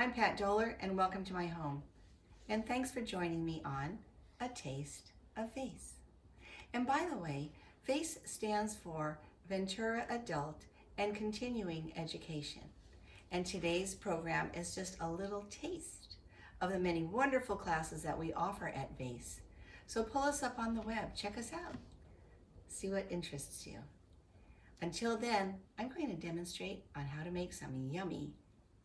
I'm Pat Doler and welcome to my home. And thanks for joining me on A Taste of VACE. And by the way, VACE stands for Ventura Adult and Continuing Education. And today's program is just a little taste of the many wonderful classes that we offer at VACE. So pull us up on the web, check us out, see what interests you. Until then, I'm going to demonstrate on how to make some yummy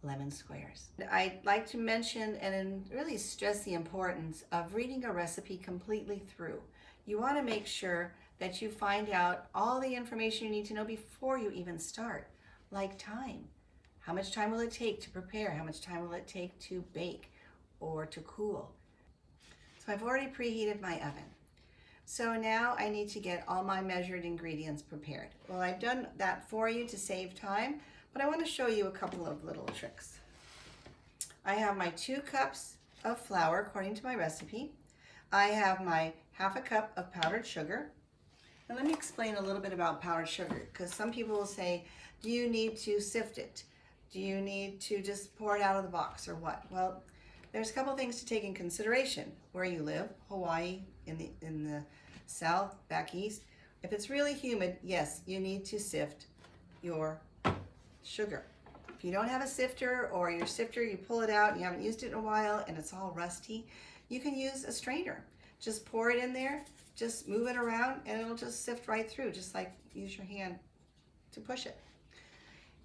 lemon squares. I'd like to mention and really stress the importance of reading a recipe completely through. You want to make sure that you find out all the information you need to know before you even start, like time. How much time will it take to prepare? How much time will it take to bake or to cool? So I've already preheated my oven. So now I need to get all my measured ingredients prepared. Well, I've done that for you to save time, but I want to show you a couple of little tricks. I have my 2 cups of flour according to my recipe. I have my half a cup of powdered sugar. And let me explain a little bit about powdered sugar, because some people will say, do you need to sift it? Do you need to just pour it out of the box or what? Well, there's a couple things to take in consideration. Where you live, Hawaii, in the south, back east. If it's really humid, yes, you need to sift your sugar. If you don't have a sifter, or your sifter, you pull it out and you haven't used it in a while and it's all rusty, you can use a strainer. Just pour it in there, just move it around and it'll just sift right through, just like use your hand to push it.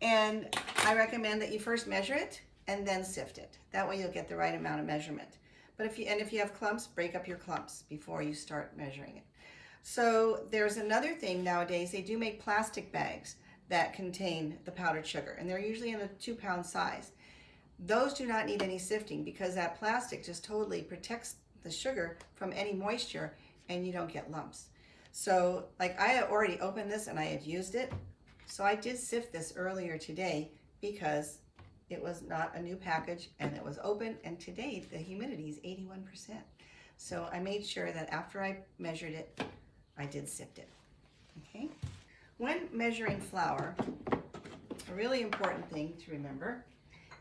And I recommend that you first measure it and then sift it. That way you'll get the right amount of measurement. But if you have clumps, break up your clumps before you start measuring it. So there's another thing nowadays, they do make plastic bags that contain the powdered sugar, and they're usually in a 2-pound size. Those do not need any sifting because that plastic just totally protects the sugar from any moisture and you don't get lumps. So like I had already opened this and I had used it. So I did sift this earlier today because it was not a new package and it was open, and today the humidity is 81%. So I made sure that after I measured it, I did sift it, okay? When measuring flour, a really important thing to remember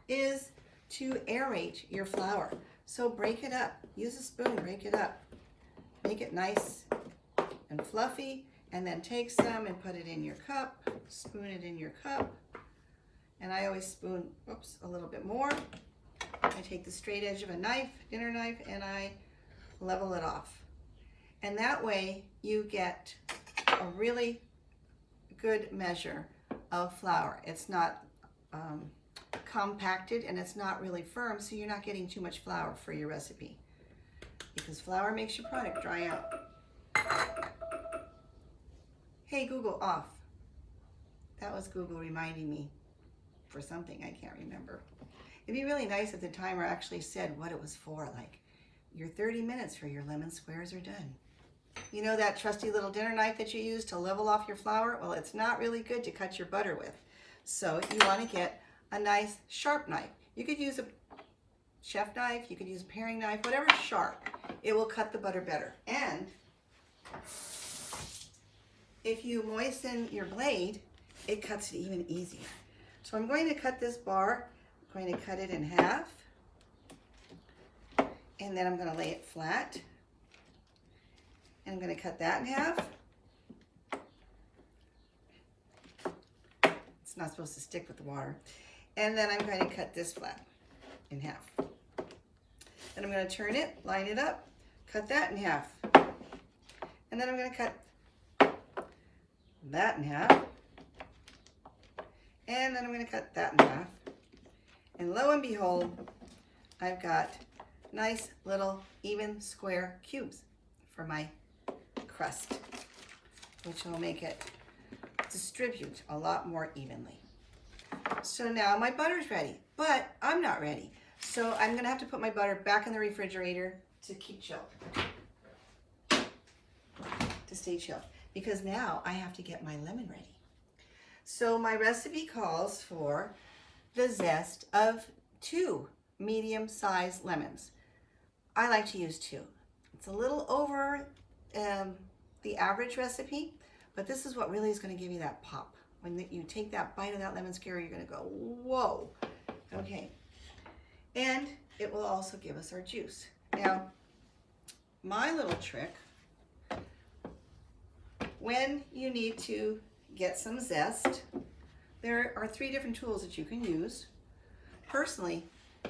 is to aerate your flour. So break it up, use a spoon, break it up. Make it nice and fluffy, and then take some and put it in your cup, spoon it in your cup. And I always spoon, a little bit more. I take the straight edge of a knife, dinner knife, and I level it off. And that way you get a really good measure of flour. It's not compacted and it's not really firm, so you're not getting too much flour for your recipe, because flour makes your product dry out. Hey Google, off. That was Google reminding me for something I can't remember. It'd be really nice if the timer actually said what it was for, like your 30 minutes for your lemon squares are done. You know that trusty little dinner knife that you use to level off your flour? Well, it's not really good to cut your butter with. So you want to get a nice sharp knife. You could use a chef knife, you could use a paring knife, whatever's sharp. It will cut the butter better. And if you moisten your blade, it cuts it even easier. So I'm going to cut this bar. I'm going to cut it in half, and then I'm going to lay it flat, and I'm going to cut that in half. It's not supposed to stick with the water. And then I'm going to cut this flat in half. Then I'm going to turn it, line it up, cut that in half, and then I'm going to cut that in half. And then I'm going to cut that in half. And lo and behold, I've got nice little even square cubes for my crust, which will make it distribute a lot more evenly. So now my butter's ready, but I'm not ready. So I'm going to have to put my butter back in the refrigerator to keep chilled, to stay chilled, because now I have to get my lemon ready. So my recipe calls for the zest of 2 medium-sized lemons. I like to use 2. It's a little over the average recipe, but this is what really is going to give you that pop. When you take that bite of that lemon square, you're going to go, whoa. Okay. and it will also give us our juice. Now, my little trick, when you need to get some zest, there are 3 different tools that you can use. Personally,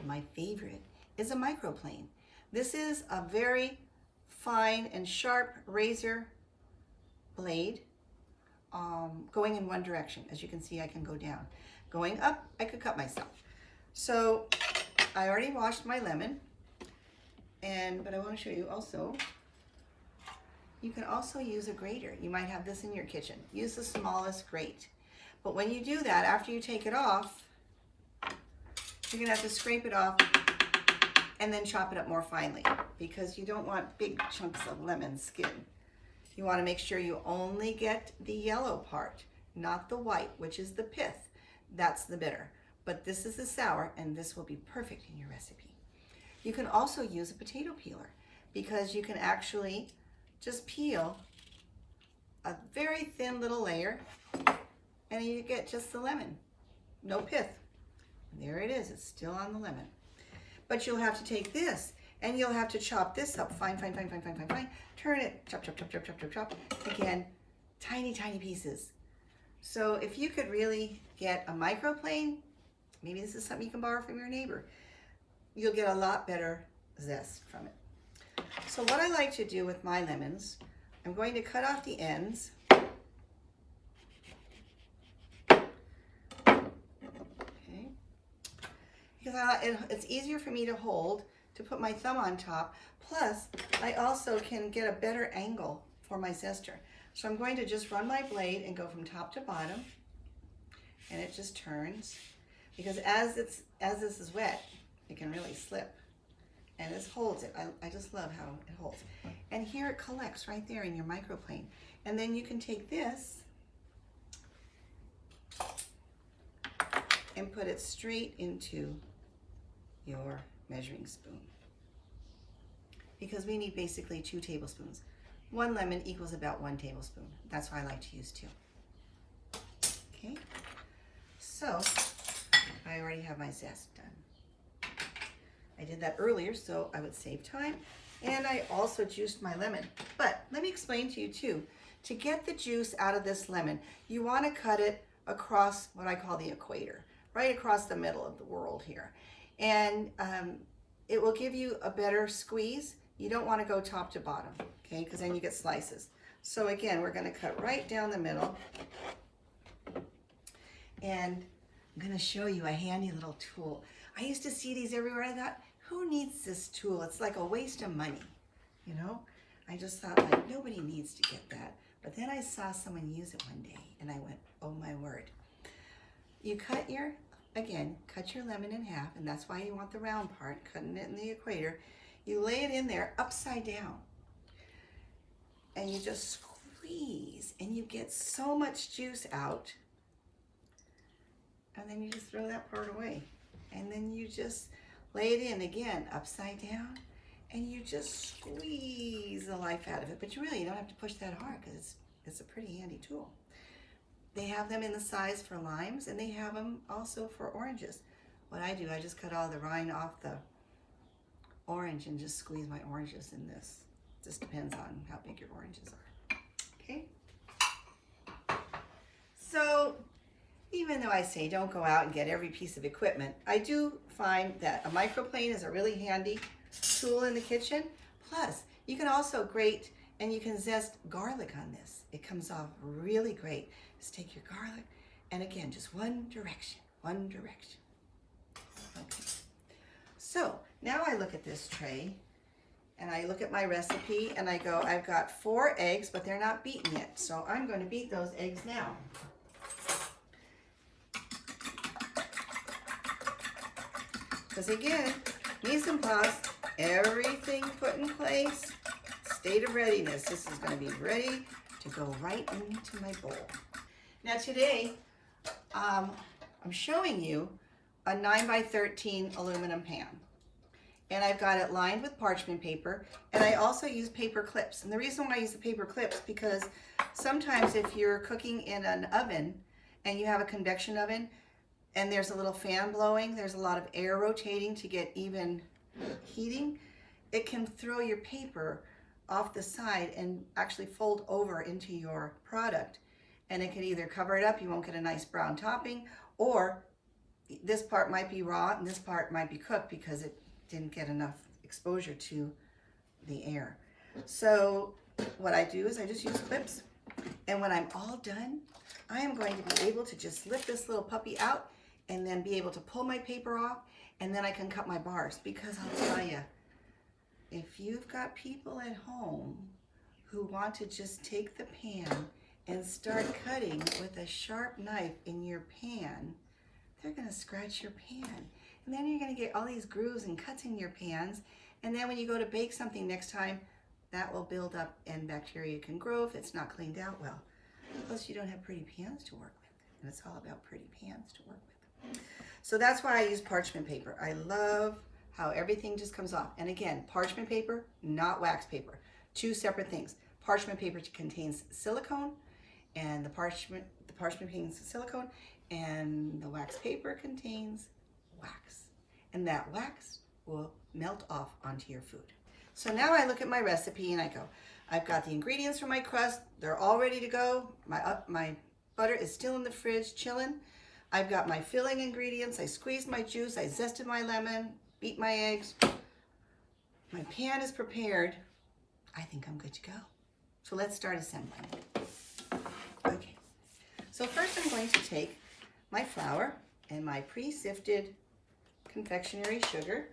my favorite is a microplane. This is a very fine and sharp razor blade going in one direction. As you can see, I can go down. Going up, I could cut myself. So I already washed my lemon, but I want to show you also, you can also use a grater. You might have this in your kitchen. Use the smallest grate. But when you do that, after you take it off, you're gonna have to scrape it off and then chop it up more finely, because you don't want big chunks of lemon skin. You wanna make sure you only get the yellow part, not the white, which is the pith. That's the bitter. But this is the sour, and this will be perfect in your recipe. You can also use a potato peeler, because you can actually just peel a very thin little layer, and you get just the lemon, no pith. There it is, it's still on the lemon. But you'll have to take this, and you'll have to chop this up fine, turn it, chop. Again, tiny pieces. So if you could really get a microplane, maybe this is something you can borrow from your neighbor, you'll get a lot better zest from it. So what I like to do with my lemons, I'm going to cut off the ends. Okay. Because it's easier for me to hold, to put my thumb on top. Plus, I also can get a better angle for my zester. So I'm going to just run my blade and go from top to bottom, and it just turns. Because as this is wet, it can really slip. And this holds it. I just love how it holds. And here it collects right there in your microplane. And then you can take this and put it straight into your measuring spoon. Because we need basically 2 tablespoons. 1 lemon equals about 1 tablespoon. That's why I like to use 2. Okay, so I already have my zest done. I did that earlier so I would save time. And I also juiced my lemon. But let me explain to you too, to get the juice out of this lemon, you want to cut it across what I call the equator, right across the middle of the world here. And it will give you a better squeeze. You don't want to go top to bottom, okay, because then you get slices. So again, we're going to cut right down the middle. And I'm going to show you a handy little tool. I used to see these everywhere. I thought, who needs this tool? It's like a waste of money, you know? I just thought, like, nobody needs to get that. But then I saw someone use it one day, and I went, oh my word. You cut your lemon in half, and that's why you want the round part, cutting it in the equator. You lay it in there upside down, and you just squeeze, and you get so much juice out, and then you just throw that part away. And then you just lay it in again, upside down, and you just squeeze the life out of it. But you don't have to push that hard, because it's a pretty handy tool. They have them in the size for limes, and they have them also for oranges. What I do, I just cut all the rind off the orange and just squeeze my oranges in this. Just depends on how big your oranges are. Okay? So, even though I say don't go out and get every piece of equipment, I do find that a microplane is a really handy tool in the kitchen. Plus, you can also grate and you can zest garlic on this. It comes off really great. Just take your garlic, and again, just one direction. Okay. So, now I look at this tray, and I look at my recipe, and I go, I've got 4 eggs, but they're not beaten yet. So I'm going to beat those eggs now. Because again, mise en place, everything put in place, state of readiness. This is going to be ready to go right into my bowl. Now today, I'm showing you a 9x13 aluminum pan. And I've got it lined with parchment paper, and I also use paper clips. And the reason why I use the paper clips, because sometimes if you're cooking in an oven and you have a convection oven, and there's a little fan blowing, there's a lot of air rotating to get even heating, it can throw your paper off the side and actually fold over into your product. And it can either cover it up, you won't get a nice brown topping, or this part might be raw and this part might be cooked because it didn't get enough exposure to the air. So what I do is I just use clips, and when I'm all done, I am going to be able to just lift this little puppy out and then be able to pull my paper off, and then I can cut my bars. Because I'll tell you, if you've got people at home who want to just take the pan and start cutting with a sharp knife in your pan, they're gonna scratch your pan. And then you're gonna get all these grooves and cuts in your pans. And then when you go to bake something next time, that will build up and bacteria can grow if it's not cleaned out well. Plus you don't have pretty pans to work with. And it's all about pretty pans to work with. So that's why I use parchment paper. I love how everything just comes off. And again, parchment paper, not wax paper. Two separate things. Parchment paper contains silicone, and the parchment contains silicone, and the wax paper contains wax. And that wax will melt off onto your food. So now I look at my recipe and I go, I've got the ingredients for my crust. They're all ready to go. My butter is still in the fridge chilling. I've got my filling ingredients. I squeezed my juice. I zested my lemon, beat my eggs. My pan is prepared. I think I'm good to go. So let's start assembling. Okay. So first I'm going to take my flour and my pre-sifted confectionery sugar.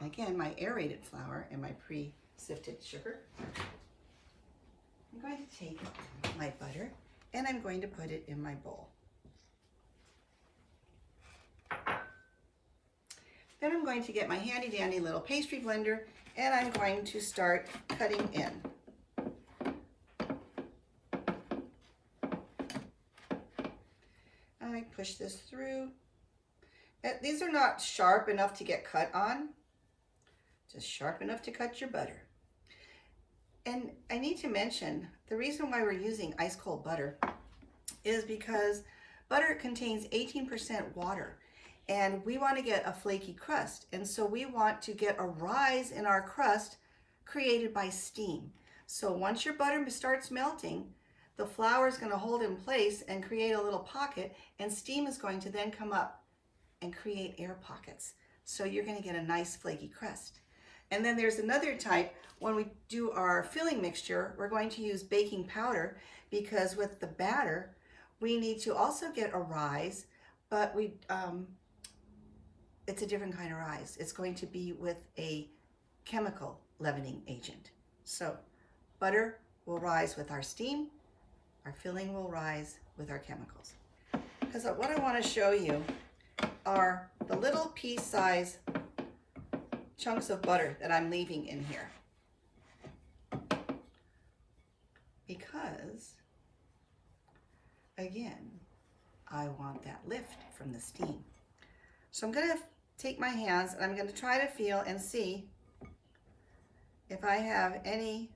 Again, my aerated flour and my pre-sifted sugar. I'm going to take my butter and I'm going to put it in my bowl. Then I'm going to get my handy dandy little pastry blender and I'm going to start cutting in. I push this through. These are not sharp enough to get cut on, just sharp enough to cut your butter. And I need to mention, the reason why we're using ice cold butter is because butter contains 18% water, and we want to get a flaky crust. And so we want to get a rise in our crust created by steam. So once your butter starts melting, the flour is going to hold in place and create a little pocket, and steam is going to then come up and create air pockets. So you're going to get a nice flaky crust. And then there's another type. When we do our filling mixture, we're going to use baking powder, because with the batter, we need to also get a rise, but it's a different kind of rise. It's going to be with a chemical leavening agent. So butter will rise with our steam, our filling will rise with our chemicals. Because what I want to show you are the little pea size chunks of butter that I'm leaving in here. Because, again, I want that lift from the steam. So I'm going to take my hands and I'm going to try to feel and see if I have any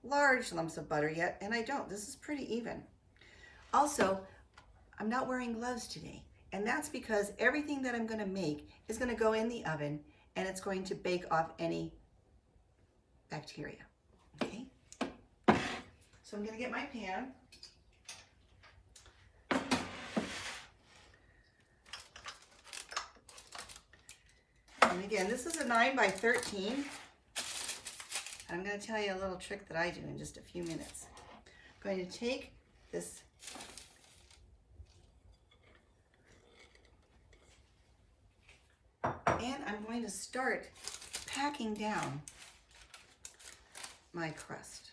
large lumps of butter yet, and I don't. This is pretty even. Also, I'm not wearing gloves today, and that's because everything that I'm going to make is going to go in the oven and it's going to bake off any bacteria. Okay? So I'm going to get my pan. And again, this is a 9 by 13. I'm going to tell you a little trick that I do in just a few minutes. I'm going to take this and I'm going to start packing down my crust.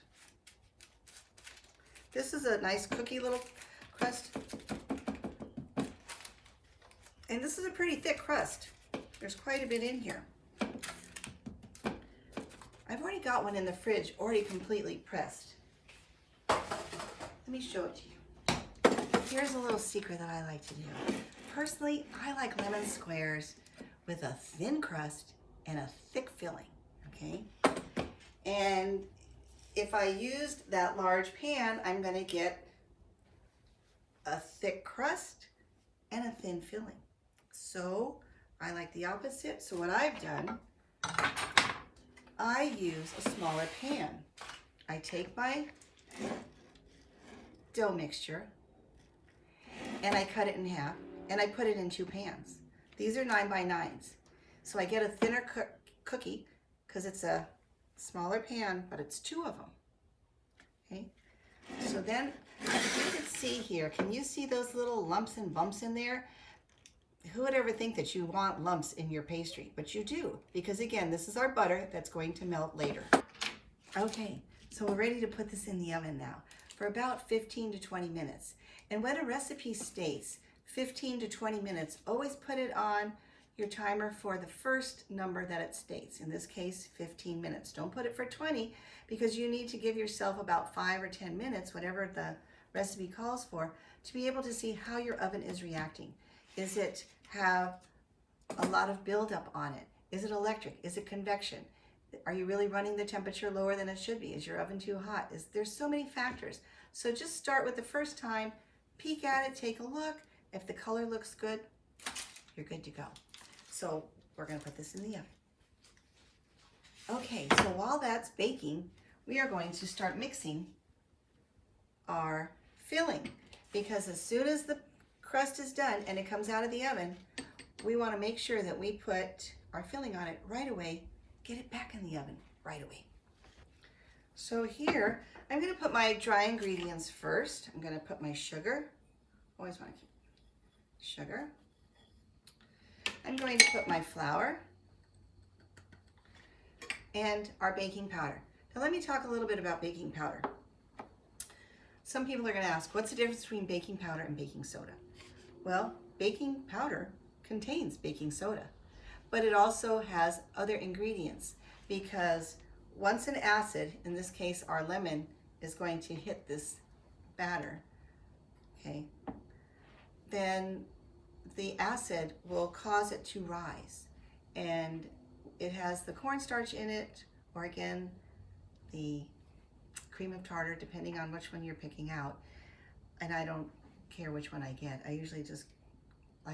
This is a nice cookie little crust. And this is a pretty thick crust. There's quite a bit in here. I've already got one in the fridge, already completely pressed. Let me show it to you. Here's a little secret that I like to do. Personally, I like lemon squares with a thin crust and a thick filling, okay? And if I used that large pan, I'm gonna get a thick crust and a thin filling. So I like the opposite. So what I've done, I use a smaller pan. I take my dough mixture and I cut it in half and I put it in 2 pans. These are 9x9s. So I get a thinner cookie because it's a smaller pan, but it's 2 of them. Okay. So then you can see here, can you see those little lumps and bumps in there? Who would ever think that you want lumps in your pastry? But you do, because again, this is our butter that's going to melt later. Okay, so we're ready to put this in the oven now for about 15 to 20 minutes. And when a recipe states 15 to 20 minutes, always put it on your timer for the first number that it states. In this case, 15 minutes. Don't put it for 20 because you need to give yourself about 5 or 10 minutes, whatever the recipe calls for, to be able to see how your oven is reacting. Is it have a lot of buildup on it? Is it electric? Is it convection? Are you really running the temperature lower than it should be? Is your oven too hot? There's so many factors. So just start with the first time, peek at it, take a look. If the color looks good, you're good to go. So we're gonna put this in the oven. Okay, so while that's baking, we are going to start mixing our filling, because as soon as the crust is done and it comes out of the oven, we want to make sure that we put our filling on it right away, get it back in the oven right away. So here, I'm going to put my dry ingredients first. I'm going to put my sugar. Always want to keep sugar. I'm going to put my flour and our baking powder. Now let me talk a little bit about baking powder. Some people are going to ask, what's the difference between baking powder and baking soda? Well, baking powder contains baking soda, but it also has other ingredients, because once an acid, in this case our lemon, is going to hit this batter, okay, then the acid will cause it to rise, and it has the cornstarch in it, or again, the cream of tartar, depending on which one you're picking out. And I don't care which one I get. I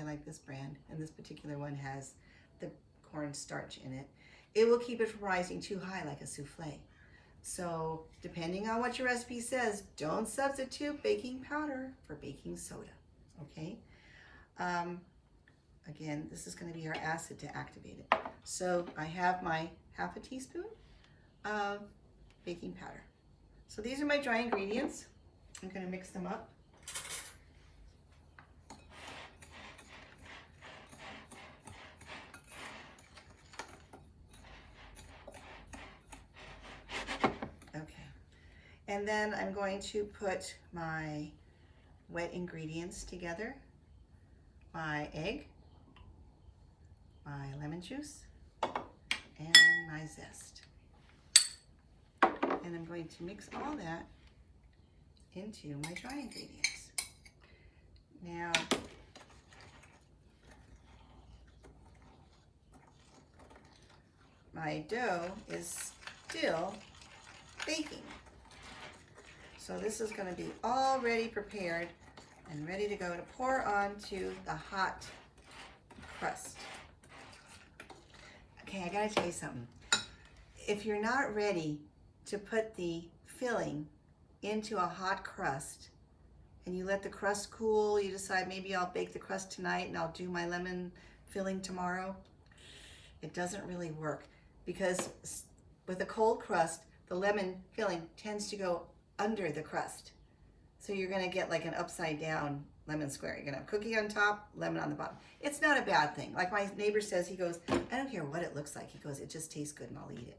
like this brand, and this particular one has the cornstarch in it. It will keep it from rising too high like a souffle. So depending on what your recipe says, don't substitute baking powder for baking soda, okay? Again, this is going to be our acid to activate it. So I have my half a teaspoon of baking powder. So these are my dry ingredients. I'm going to mix them up. Okay. And then I'm going to put my wet ingredients together. My egg, my lemon juice, and my zest. And I'm going to mix all that into my dry ingredients. Now, my dough is still baking. So this is going to be all ready, prepared, and ready to go to pour onto the hot crust. Okay, I gotta tell you something. If you're not ready to put the filling into a hot crust and you let the crust cool, you decide maybe I'll bake the crust tonight and I'll do my lemon filling tomorrow, it doesn't really work, because with a cold crust, the lemon filling tends to go under the crust. So you're gonna get like an upside down lemon square. You're gonna have cookie on top, lemon on the bottom. It's not a bad thing. Like my neighbor says, he goes, I don't care what it looks like. He goes, it just tastes good and I'll eat it.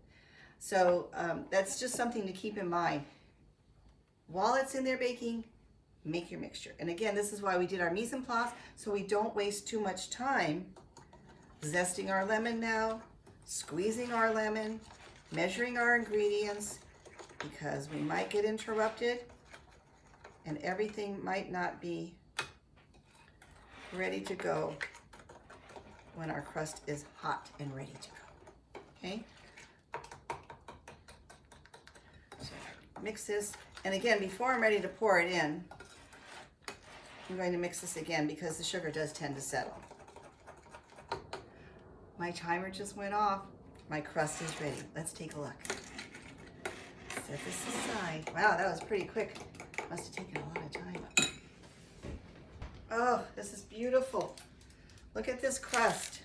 So that's just something to keep in mind. While it's in there baking, make your mixture. And again, this is why we did our mise en place, so we don't waste too much time zesting our lemon now, squeezing our lemon, measuring our ingredients, because we might get interrupted and everything might not be ready to go when our crust is hot and ready to go, okay? So mix this, and again, before I'm ready to pour it in, I'm going to mix this again because the sugar does tend to settle. My timer just went off. My crust is ready. Let's take a look. Set this aside. Wow, that was pretty quick. Must have taken a lot of time. Oh, this is beautiful. Look at this crust.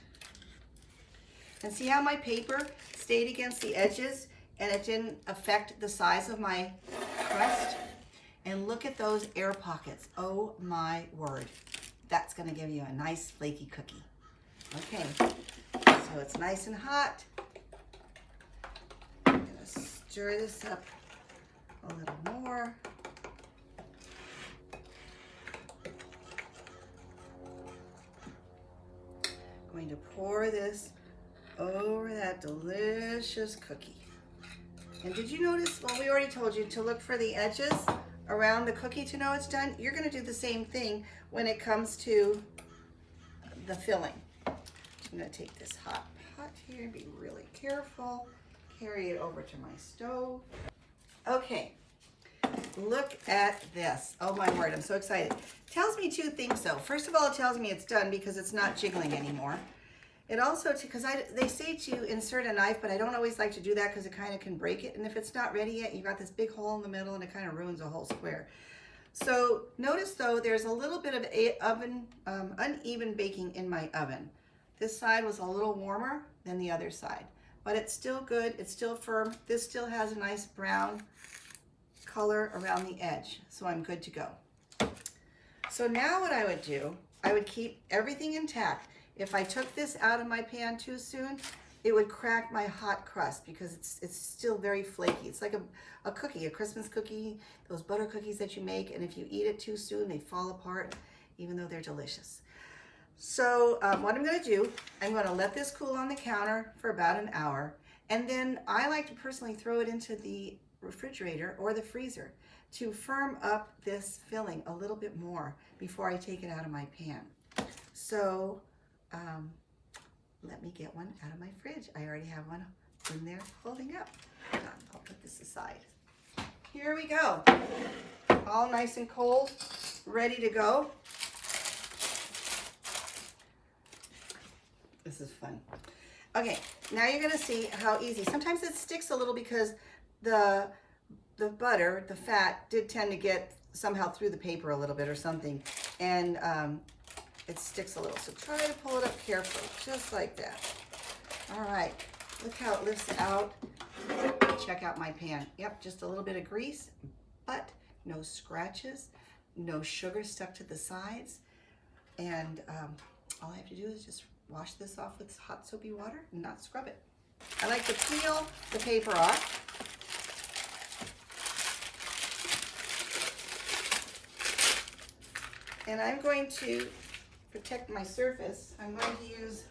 And see how my paper stayed against the edges and it didn't affect the size of my crust? And look at those air pockets. Oh my word. That's gonna give you a nice flaky cookie. Okay, so it's nice and hot. I'm gonna stir this up a little more. I'm going to pour this over that delicious cookie. And did you notice, well, we already told you to look for the edges around the cookie to know it's done. You're gonna do the same thing when it comes to the filling. I'm gonna take this hot pot here, be really careful, carry it over to my stove. Okay, look at this. Oh my word, I'm so excited. Tells me two things though. First of all, it tells me it's done because it's not jiggling anymore. It also, because they say to insert a knife, but I don't always like to do that because it kind of can break it. And if it's not ready yet, you've got this big hole in the middle and it kind of ruins a whole square. So notice though, there's a little bit of uneven baking in my oven. This side was a little warmer than the other side, but it's still good. It's still firm. This still has a nice brown color around the edge. So I'm good to go. So now what I would do, I would keep everything intact. If I took this out of my pan too soon, it would crack my hot crust because it's still very flaky. It's like a cookie, a Christmas cookie, those butter cookies that you make, and if you eat it too soon, they fall apart, even though they're delicious. So what I'm gonna do, I'm gonna let this cool on the counter for about an hour, and then I like to personally throw it into the refrigerator or the freezer to firm up this filling a little bit more before I take it out of my pan. So let me get one out of my fridge. I already have one in there holding up. I'll put this aside. Here we go. All nice and cold, ready to go. This is fun. Okay, now you're gonna see how easy. Sometimes it sticks a little because the butter, the fat, did tend to get somehow through the paper a little bit or something. And it sticks a little. So try to pull it up carefully, just like that. All right, look how it lifts out. Check out my pan. Yep, just a little bit of grease, but no scratches, no sugar stuck to the sides. And all I have to do is just wash this off with hot soapy water and not scrub it. I like to peel the paper off. And I'm going to protect my surface. I'm going to use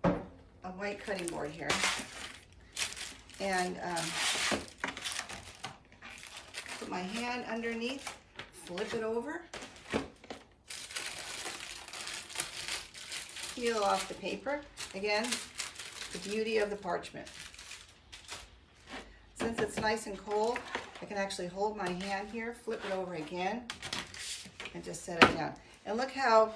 a white cutting board here. And put my hand underneath, flip it over, peel off the paper. Again, the beauty of the parchment. Since it's nice and cold, I can actually hold my hand here, flip it over again, and just set it down. And look how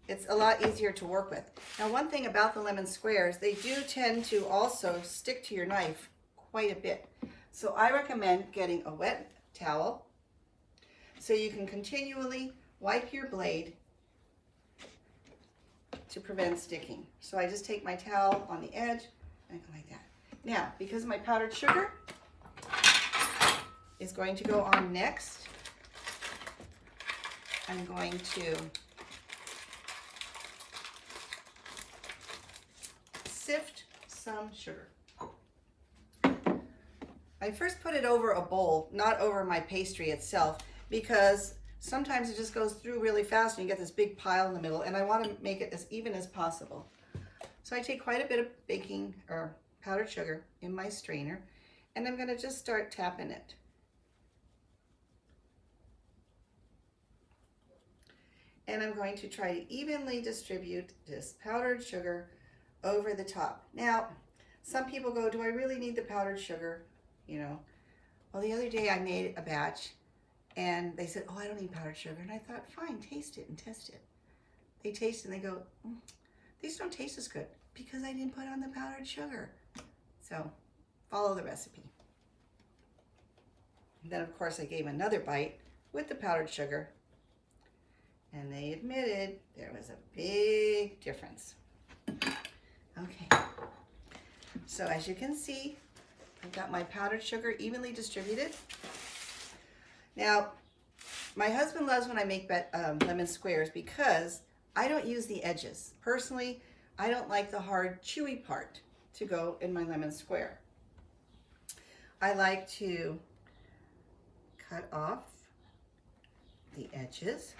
it's a lot easier to work with. Now, one thing about the lemon squares, they do tend to also stick to your knife quite a bit. So I recommend getting a wet towel so you can continually wipe your blade to prevent sticking. So I just take my towel on the edge and go like that. Now, because my powdered sugar is going to go on next, I'm going to sift some sugar. I first put it over a bowl, not over my pastry itself, because sometimes it just goes through really fast and you get this big pile in the middle, and I want to make it as even as possible. So I take quite a bit of baking or powdered sugar in my strainer, and I'm going to just start tapping it. And I'm going to try to evenly distribute this powdered sugar over the top. Now, some people go, do I really need the powdered sugar? You know, well, the other day I made a batch And they said, oh, I don't need powdered sugar. And I thought, fine, taste it and test it. They taste it and they go, these don't taste as good because I didn't put on the powdered sugar. So follow the recipe. And then, of course, I gave another bite with the powdered sugar. And they admitted there was a big difference. Okay. So as you can see, I've got my powdered sugar evenly distributed. Now, my husband loves when I make lemon squares because I don't use the edges. Personally, I don't like the hard, chewy part to go in my lemon square. I like to cut off the edges.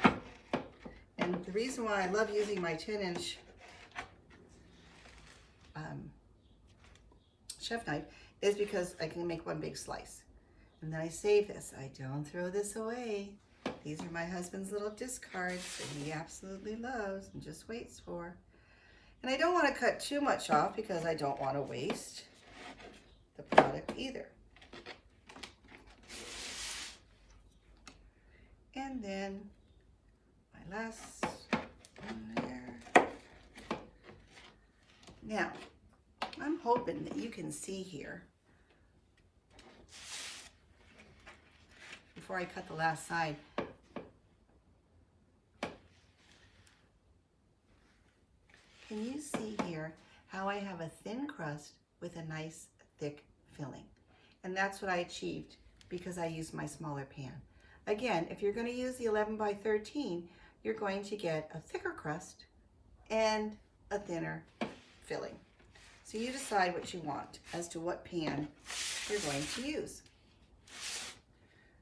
And the reason why I love using my 10-inch chef knife is because I can make one big slice. And then I save this. I don't throw this away. These are my husband's little discards that he absolutely loves and just waits for. And I don't want to cut too much off because I don't want to waste the product either. And then my last one there. Now, I'm hoping that you can see here before I cut the last side. Can you see here how I have a thin crust with a nice thick filling? And that's what I achieved because I used my smaller pan. Again, if you're going to use the 11 by 13, you're going to get a thicker crust and a thinner filling. So you decide what you want as to what pan you're going to use.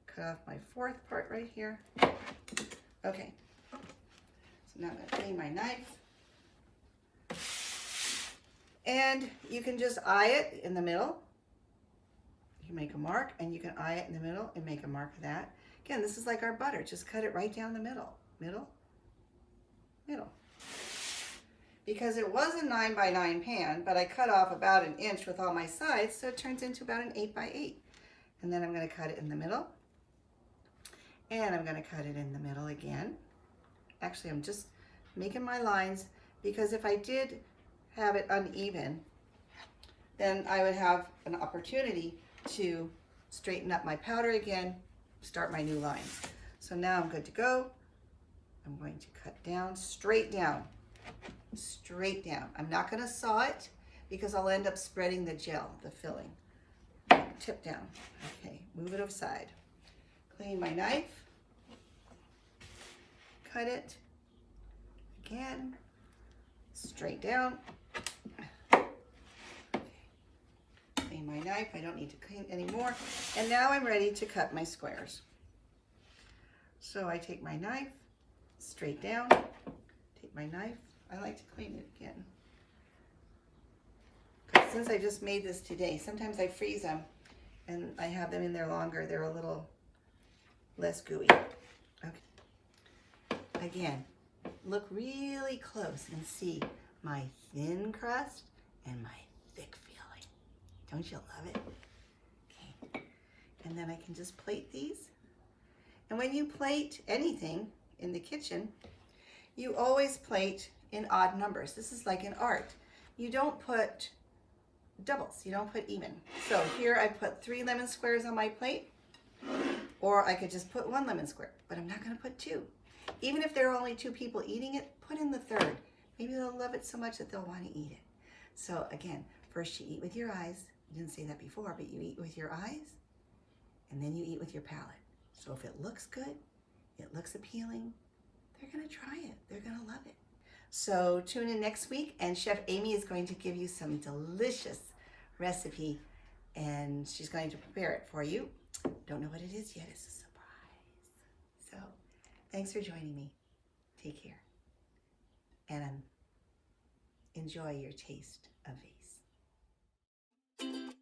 Cut off my fourth part right here. Okay, so now I'm going to clean my knife. And you can just eye it in the middle. You can make a mark and you can eye it in the middle and make a mark of that. Again, this is like our butter. Just cut it right down the middle. Middle, middle. Because it was a 9 by 9 pan, but I cut off about 1 inch with all my sides, so it turns into about an 8 by 8. And then I'm going to cut it in the middle. And I'm going to cut it in the middle again. Actually, I'm just making my lines because if I did have it uneven, then I would have an opportunity to straighten up my powder again, start my new lines. So now I'm good to go. I'm going to cut down, straight down. Straight down. I'm not going to saw it because I'll end up spreading the gel, the filling. Tip down. Okay, move it aside. Clean my knife. Cut it. Again. Straight down. Clean my knife. I don't need to clean anymore. And now I'm ready to cut my squares. So I take my knife, straight down. Take my knife. I like to clean it again. Since I just made this today, sometimes I freeze them and I have them in there longer. They're a little less gooey. Okay. Again, look really close and see my thin crust and my thick filling. Don't you love it? Okay. And then I can just plate these. And when you plate anything in the kitchen, you always plate in odd numbers. This is like in art. You don't put doubles, you don't put even. So here I put 3 lemon squares on my plate, or I could just put 1 lemon square, but I'm not going to put 2. Even if there are only 2 people eating it, put in the 3rd. Maybe they'll love it so much that they'll want to eat it. So again, first you eat with your eyes. I didn't say that before, but you eat with your eyes, and then you eat with your palate. So if it looks good, it looks appealing, they're going to try it. They're going to love it. So tune in next week, and Chef Amy is going to give you some delicious recipe, and she's going to prepare it for you. Don't know what it is yet. It's a surprise. So thanks for joining me. Take care, and enjoy your taste of VACE.